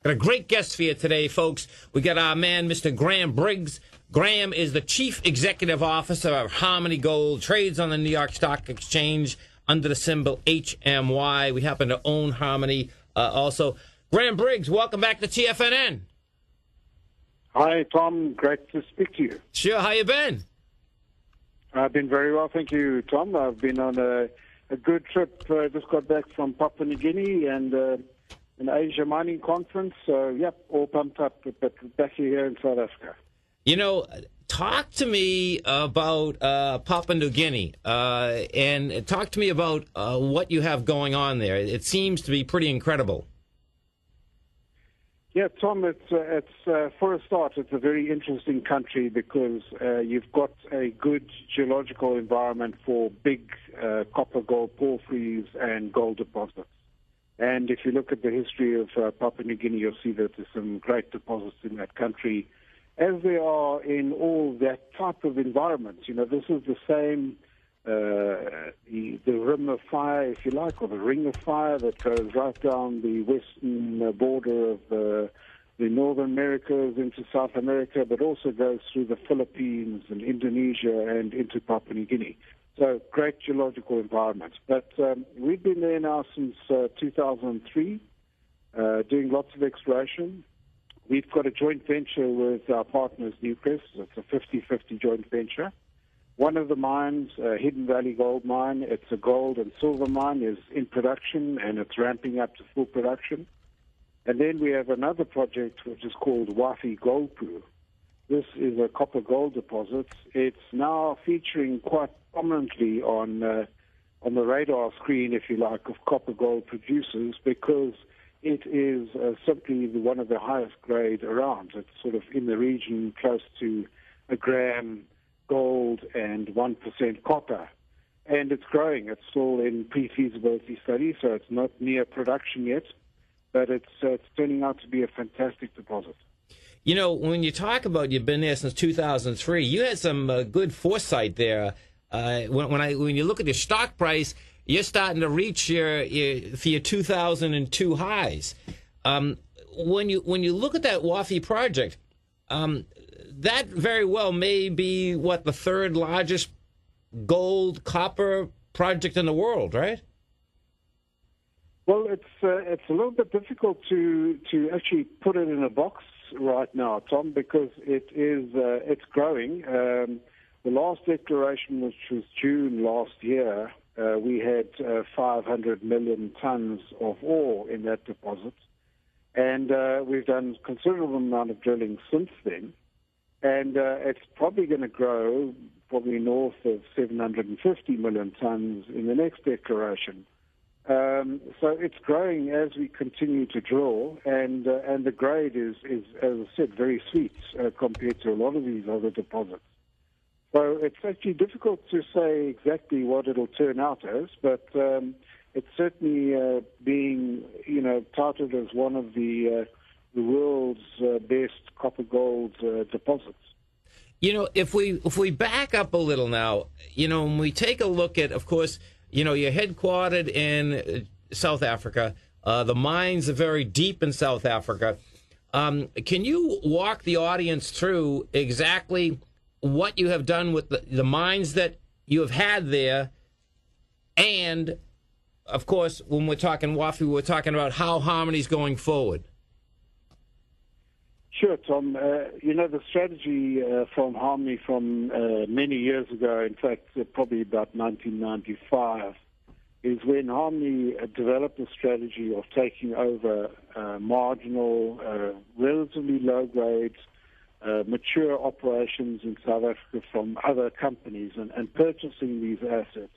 Got a great guest for you today, folks. We got our man, Mr. Graham Briggs. Graham is the Chief Executive Officer of Harmony Gold, trades on the New York Stock Exchange under the symbol HMY. We happen to own Harmony also. Graham Briggs, welcome back to TFNN. Hi, Tom. Great to speak to you. Sure, how you been? I've been very well, thank you, Tom. I've been on a good trip. Just got back from Papua New Guinea and an Asia mining conference. So, yep, all pumped up, but back here in South Africa. You know, talk to me about Papua New Guinea and talk to me about what you have going on there. It seems to be pretty incredible. Yeah, Tom, it's for a start, it's a very interesting country because you've got a good geological environment for big copper, gold porphyries and gold deposits. And if you look at the history of Papua New Guinea, you'll see that there's some great deposits in that country, as there are in all that type of environment. You know, this is the same, the rim of fire, if you like, or the ring of fire that goes right down the western border of the northern Americas into South America, but also goes through the Philippines and Indonesia and into Papua New Guinea. So great geological environment. But we've been there now since 2003, doing lots of exploration. We've got a joint venture with our partners, Newcrest. It's a 50-50 joint venture. One of the mines, Hidden Valley Gold Mine, it's a gold and silver mine, is in production and it's ramping up to full production. And then we have another project which is called Wafi Gold Pool. This is a copper gold deposit. It's now featuring quite prominently on the radar screen, if you like, of copper gold producers because it is simply one of the highest grade around. It's sort of in the region close to a gram gold and 1% copper. And it's growing. It's still in pre-feasibility study, so it's not near production yet, but it's turning out to be a fantastic deposit. You know, when you talk about you've been there since 2003, you had some good foresight there. When you look at your stock price, you're starting to reach your 2002 highs. When you look at that Wafi project, that very well may be the third largest gold copper project in the world, right? Well, it's a little bit difficult to actually put it in a box right now, Tom, because it's growing. The last declaration, which was June last year, we had 500 million tons of ore in that deposit, and we've done a considerable amount of drilling since then, and it's probably going to grow probably north of 750 million tons in the next declaration. So it's growing as we continue to drill, and the grade is, as I said, very sweet compared to a lot of these other deposits. So it's actually difficult to say exactly what it'll turn out as, but it's certainly being, touted as one of the world's best copper gold deposits. You know, if we back up a little now, when we take a look at, of course, you're headquartered in South Africa. The mines are very deep in South Africa. Can you walk the audience through exactly what you have done with the mines that you have had there? And, of course, when we're talking Wafi, we're talking about how Harmony's going forward. Sure, Tom. The strategy from Harmony from many years ago, in fact, probably about 1995, is when Harmony developed a strategy of taking over marginal, relatively low-grade, mature operations in South Africa from other companies and purchasing these assets.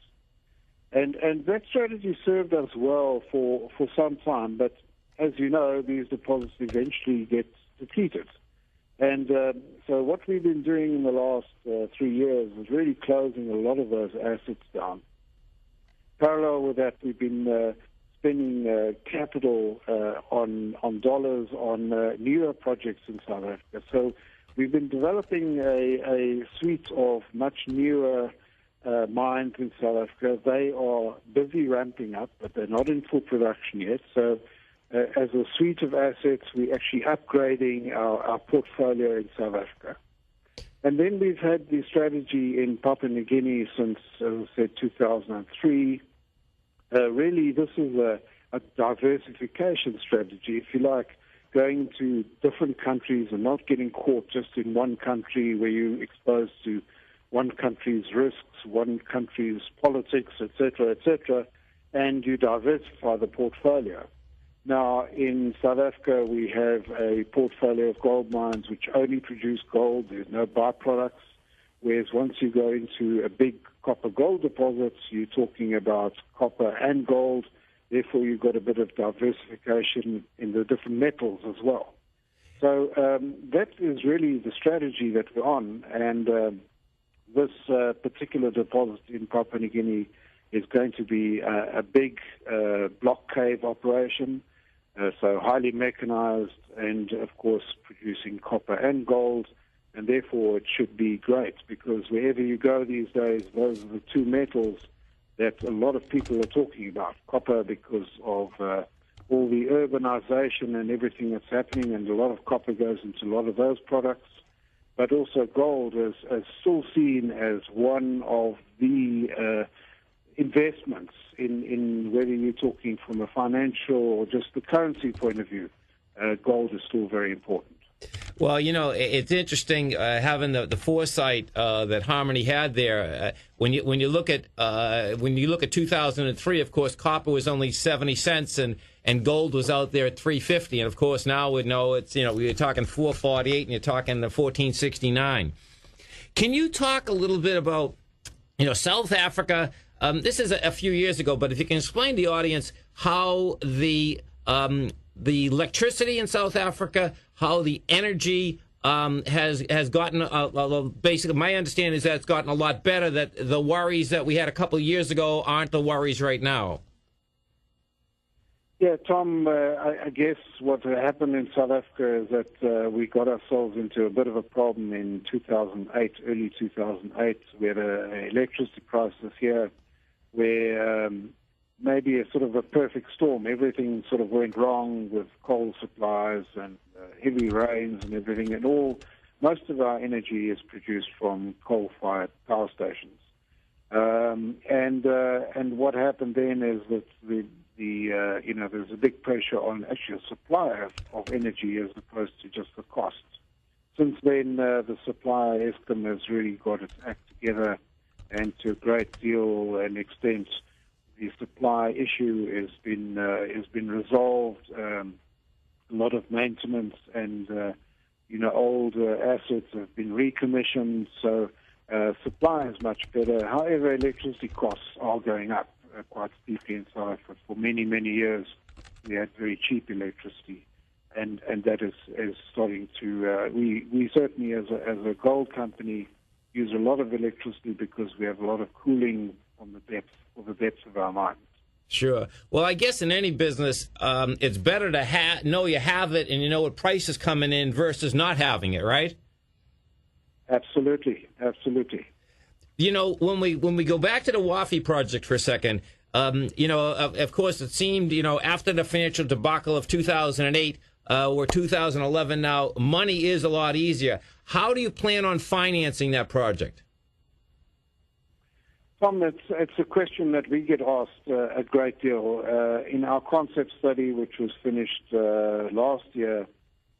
And that strategy served us well for some time, but as you know, these deposits eventually get depleted. And so what we've been doing in the last 3 years is really closing a lot of those assets down. Parallel with that, we've been spending capital on dollars on newer projects in South Africa. So we've been developing a suite of much newer mines in South Africa. They are busy ramping up, but they're not in full production yet. So as a suite of assets, we're actually upgrading our portfolio in South Africa. And then we've had the strategy in Papua New Guinea since, as I said, 2003. Really, this is a diversification strategy, if you like, going to different countries and not getting caught just in one country where you're exposed to one country's risks, one country's politics, etc., and you diversify the portfolio. Now, in South Africa, we have a portfolio of gold mines which only produce gold. There's no byproducts. Whereas once you go into a big copper-gold deposits, you're talking about copper and gold. Therefore, you've got a bit of diversification in the different metals as well. So that is really the strategy that we're on. And this particular deposit in Papua New Guinea is going to be a big block cave operation. So highly mechanized and, of course, producing copper and gold, and therefore it should be great because wherever you go these days, those are the two metals that a lot of people are talking about. Copper because of all the urbanization and everything that's happening, and a lot of copper goes into a lot of those products, but also gold is still seen as one of the investments in whether you're talking from a financial or just the currency point of view. Gold is still very important. Well, it's interesting having the foresight that Harmony had there. When you look at 2003, of course, copper was only 70 cents and gold was out there at 350, and of course now we know it's we're talking 448 and you're talking the 1469. Can you talk a little bit about South Africa? This is a few years ago, but if you can explain to the audience how the electricity in South Africa, how the energy has gotten, basically my understanding is that it's gotten a lot better, that the worries that we had a couple of years ago aren't the worries right now. Yeah, Tom, I guess what happened in South Africa is that we got ourselves into a bit of a problem in 2008, early 2008. We had an electricity crisis here where maybe a sort of a perfect storm. Everything sort of went wrong with coal supplies and heavy rains and everything. And most of our energy is produced from coal-fired power stations. And what happened then is that there's a big pressure on actually the supply of energy as opposed to just the cost. Since then, the supply Eskom has really got its act together, and to a great deal and extent, the supply issue has been resolved. A lot of maintenance and old assets have been recommissioned, so supply is much better. However, electricity costs are going up quite steeply in South Africa. For many, many years, we had very cheap electricity, and that is starting to. We certainly, as a gold company, use a lot of electricity because we have a lot of cooling on the depths of our mines. Sure. Well, I guess in any business, it's better to know you have it and you know what price is coming in versus not having it, right? Absolutely. When we go back to the WAFI project for a second, of course, it seemed, after the financial debacle of 2008, or 2011 now, money is a lot easier. How do you plan on financing that project? Tom, it's a question that we get asked a great deal. In our concept study, which was finished last year,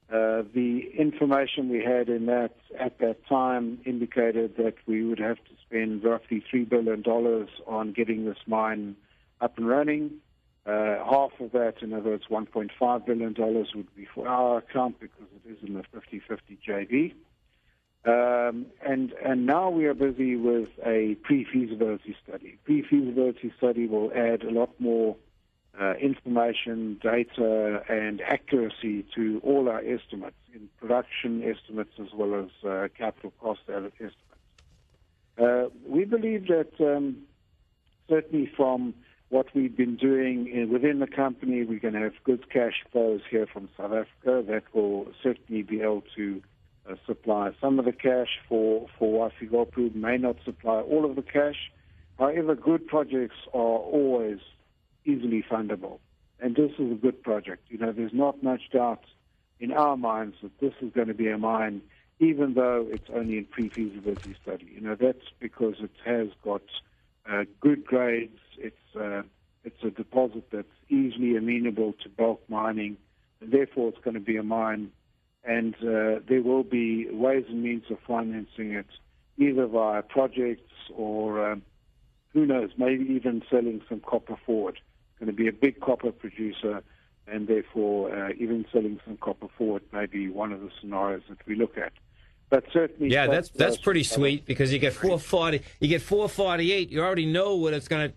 the information we had in that at that time indicated that we would have to spend roughly $3 billion on getting this mine up and running. Half of that, in other words, $1.5 billion would be for our account because it is in the 50-50 JV. And now we are busy with a pre-feasibility study. Pre-feasibility study will add a lot more information, data, and accuracy to all our estimates, in production estimates as well as capital cost estimates. We believe that certainly from what we've been doing within the company, we're going to have good cash flows here from South Africa that will certainly be able to supply some of the cash for Wafi-Golpu, may not supply all of the cash. However, good projects are always easily fundable. and this is a good project. There's not much doubt in our minds that this is going to be a mine, even though it's only in pre-feasibility study. That's because it has got good grades. It's a deposit that's easily amenable to bulk mining, and therefore it's going to be a mine. And there will be ways and means of financing it, either via projects or, who knows, maybe even selling some copper forward. It's going to be a big copper producer, and therefore even selling some copper forward may be one of the scenarios that we look at. But certainly, yeah, that's pretty sweet, because you get 440, you get 448. You already know what it's going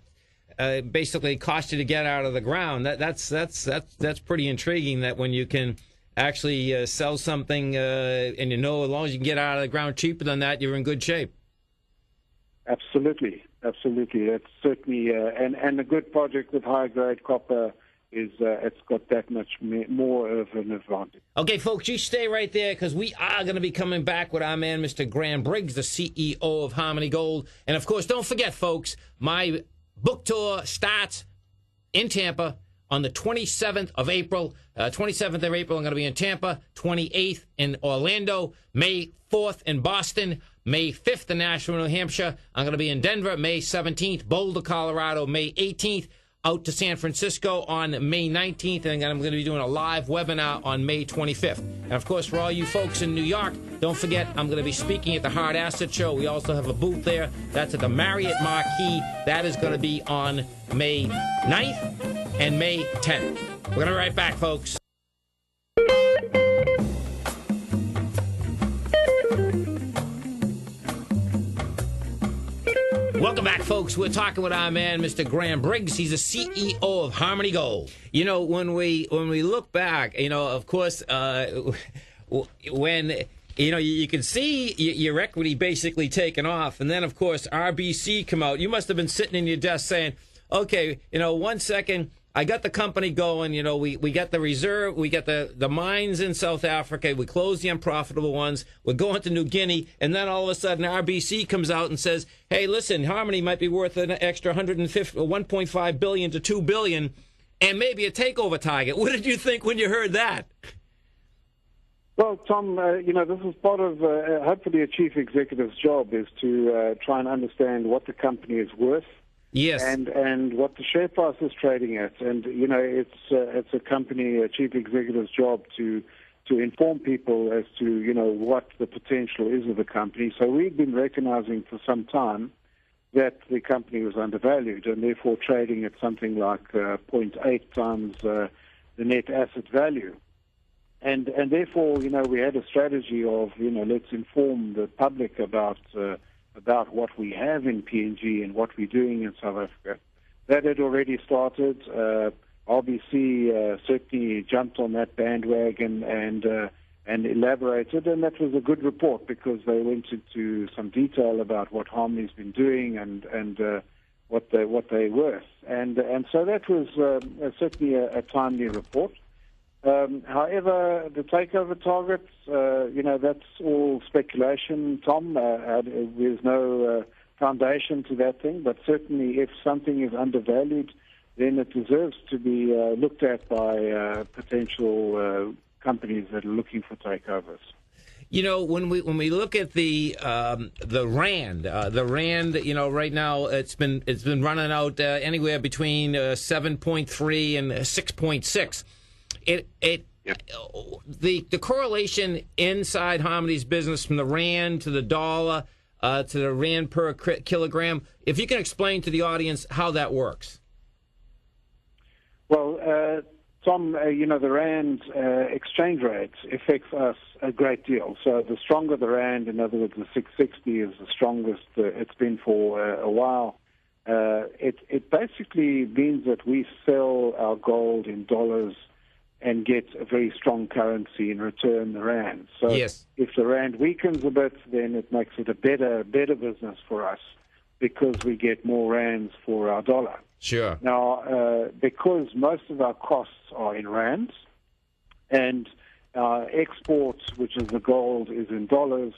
to basically cost you to get out of the ground. That's pretty intriguing. That when you can actually sell something, and as long as you can get out of the ground cheaper than that, you're in good shape. Absolutely. That's certainly and a good project with high grade copper is it's got that much more of an advantage. Okay, folks, you stay right there, because we are going to be coming back with our man, Mr. Graham Briggs, the CEO of Harmony Gold. And, of course, don't forget, folks, my book tour starts in Tampa on the 27th of April. 27th of April, I'm going to be in Tampa. 28th in Orlando. May 4th in Boston. May 5th in Nashville, New Hampshire. I'm going to be in Denver May 17th. Boulder, Colorado, May 18th. Out to San Francisco on May 19th, and I'm going to be doing a live webinar on May 25th. And, of course, for all you folks in New York, don't forget, I'm going to be speaking at the Hard Asset Show. We also have a booth there. That's at the Marriott Marquis. That is going to be on May 9th and May 10th. We're going to be right back, folks. Welcome back, folks. We're talking with our man, Mr. Graham Briggs. He's the CEO of Harmony Gold. When we look back, of course, when you can see your equity basically taken off, and then of course RBC come out. You must have been sitting in your desk saying, "Okay, 1 second." I got the company going. We got the reserve. We got the mines in South Africa. We closed the unprofitable ones. We're going to New Guinea. And then all of a sudden, RBC comes out and says, hey, listen, Harmony might be worth an extra 1.5 billion to 2 billion and maybe a takeover target. What did you think when you heard that? Well, Tom, this is part of hopefully a chief executive's job is to try and understand what the company is worth. Yes, and what the share price is trading at, and it's a company, a chief executive's job to inform people as to what the potential is of the company. So we've been recognizing for some time that the company was undervalued, and therefore trading at something like 0.8 times the net asset value, and therefore we had a strategy of let's inform the public about what we have in PNG and what we're doing in South Africa. That had already started. RBC certainly jumped on that bandwagon and elaborated, and that was a good report because they went into some detail about what Harmony's been doing and what they're worth. And so that was certainly a timely report. However, the takeover targets, that's all speculation, Tom. There's no foundation to that thing, but certainly if something is undervalued, then it deserves to be looked at by potential companies that are looking for takeovers. When we look at the rand, right now it's been running out anywhere between 7.3 and 6.6. The correlation inside Harmony's business from the rand to the dollar to the rand per kilogram, if you can explain to the audience how that works. Well, Tom, the rand exchange rate affects us a great deal. So the stronger the rand, in other words, the 660 is the strongest it's been for a while. It basically means that we sell our gold in dollars and get a very strong currency in return, the rand. So yes. If the rand weakens a bit, then it makes it a better business for us because we get more rands for our dollar. Sure. Now, because most of our costs are in rands and our exports, which is the gold, is in dollars,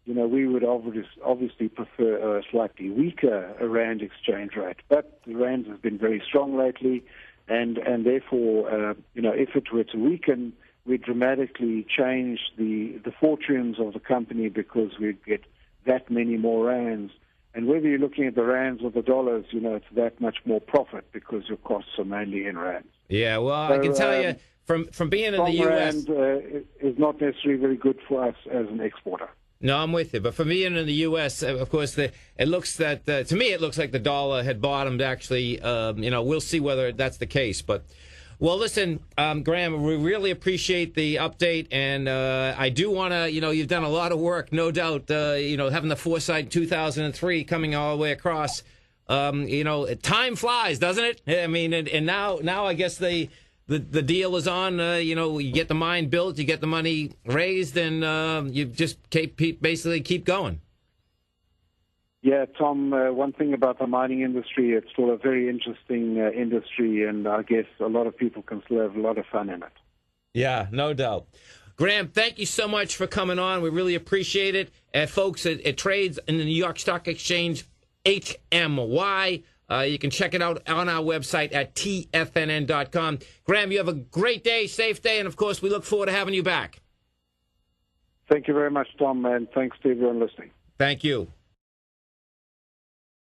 we would obviously prefer a slightly weaker rand exchange rate. But the rand has been very strong lately. and therefore, if it were to weaken, we'd dramatically change the fortunes of the company because we'd get that many more rands. And whether you're looking at the rands or the dollars, it's that much more profit because your costs are mainly in rands. Yeah, well, I can tell you from being in the U.S. rand is not necessarily very good for us as an exporter. No, I'm with you. But for being in the U.S., of course, to me, it looks like the dollar had bottomed, actually. We'll see whether that's the case. But, well, listen, Graham, we really appreciate the update. And I do want to, you've done a lot of work, no doubt, having the foresight in 2003 coming all the way across. Time flies, doesn't it? I mean, and now I guess the deal is on. You get the mine built, you get the money raised, and you just basically keep going. Yeah, Tom, one thing about the mining industry, it's still a very interesting industry, and I guess a lot of people can still have a lot of fun in it. Yeah, no doubt. Graham, thank you so much for coming on. We really appreciate it. Folks, it trades in the New York Stock Exchange, HMY. You can check it out on our website at tfnn.com. Graham, you have a great day, safe day, and, of course, we look forward to having you back. Thank you very much, Tom, and thanks to everyone listening. Thank you.